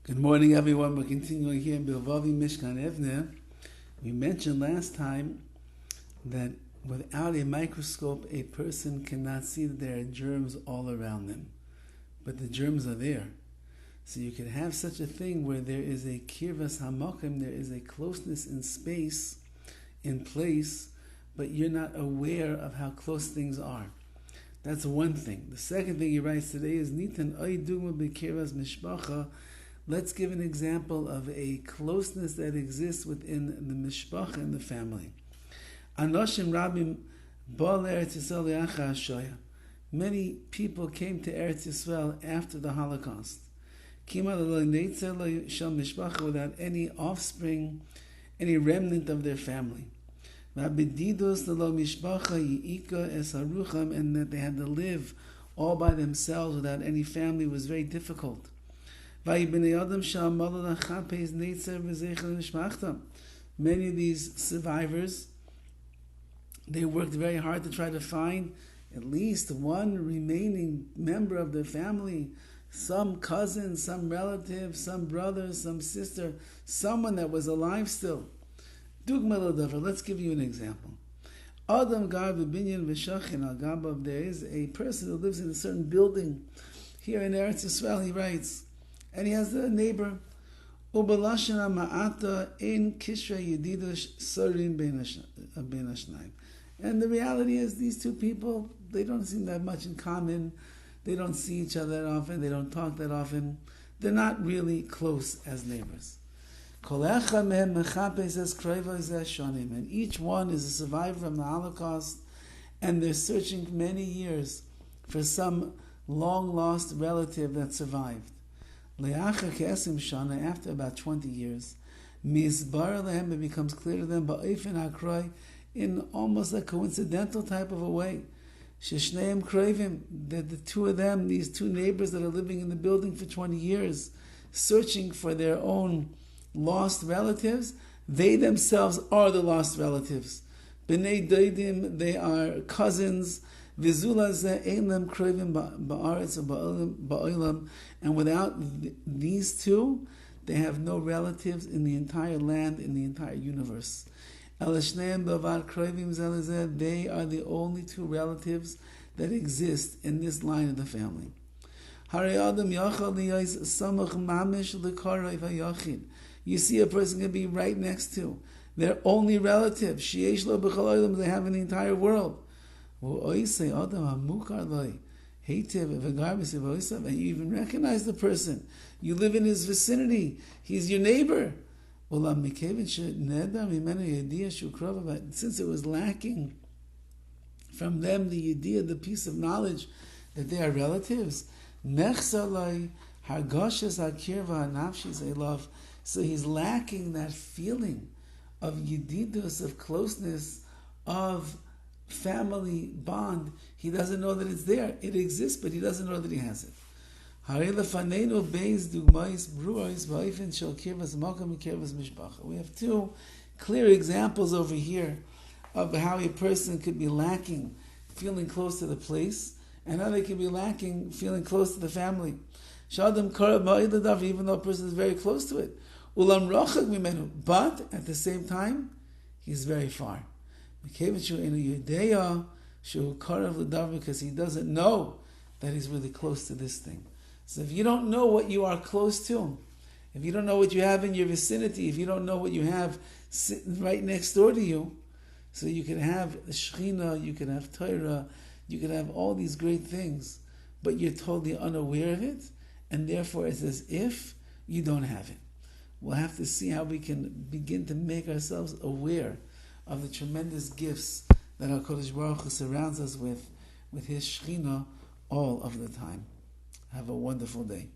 Good morning, everyone. We're continuing here in BILVAVI, MISHKAN, EVNEH. We mentioned last time that without a microscope, a person cannot see that there are germs all around them. But the germs are there. So you can have such a thing where there is a kirvas hamakim, there is a closeness in space, in place, but you're not aware of how close things are. That's one thing. The second thing he writes today is Nitan oy dugma b'kirvas mishpacha. Let's give an example of a closeness that exists within the mishpacha and the family. Anoshim Rabbi ba'al Eretz Yisrael le'achar hashoya. Many people came to Eretz Yisrael after the Holocaust. Kima lo neitzer lo shel mishpacha, without any offspring, any remnant of their family. V'abedidus lo mishpacha yi'ika es harucham, and that they had to live all by themselves without any family was very difficult. Many of these survivors, they worked very hard to try to find at least one remaining member of their family, some cousin, some relative, some brother, some sister, someone that was alive still. Let's give you an example. There is a person who lives in a certain building here in Eretz Yisrael, he writes, and he has a neighbor. And the reality is, these two people, they don't seem to have much in common. They don't see each other that often. They don't talk that often. They're not really close as neighbors. And each one is a survivor from the Holocaust, and they're searching many years for some long-lost relative that survived. After about 20 years, it becomes clear to them in almost a coincidental type of a way that the two of them, these two neighbors that are living in the building for 20 years, searching for their own lost relatives, they themselves are the lost relatives. B'nei doidim, they are cousins. And without these two, they have no relatives in the entire land, in the entire universe. They are the only two relatives that exist in this line of the family. You see a person can be right next to their only relative. They have in the entire world. And you even recognize the person. You live in his vicinity. He's your neighbor. Since it was lacking from them the idea, the piece of knowledge that they are relatives, so he's lacking that feeling of yedidus, of closeness, of family bond. He doesn't know that it's there. It exists, but he doesn't know that he has it. We have two clear examples over here of how a person could be lacking feeling close to the place, and how they could be lacking feeling close to the family. Even though a person is very close to it. But at the same time, he's very far. Because he doesn't know that he's really close to this thing. So if you don't know what you are close to, if you don't know what you have in your vicinity, if you don't know what you have sitting right next door to you, so you can have Shechina, you can have Torah, you can have all these great things, but you're totally unaware of it, and therefore it's as if you don't have it. We'll have to see how we can begin to make ourselves aware of the tremendous gifts that HaKadosh Baruch Hu surrounds us with His Shechina all of the time. Have a wonderful day.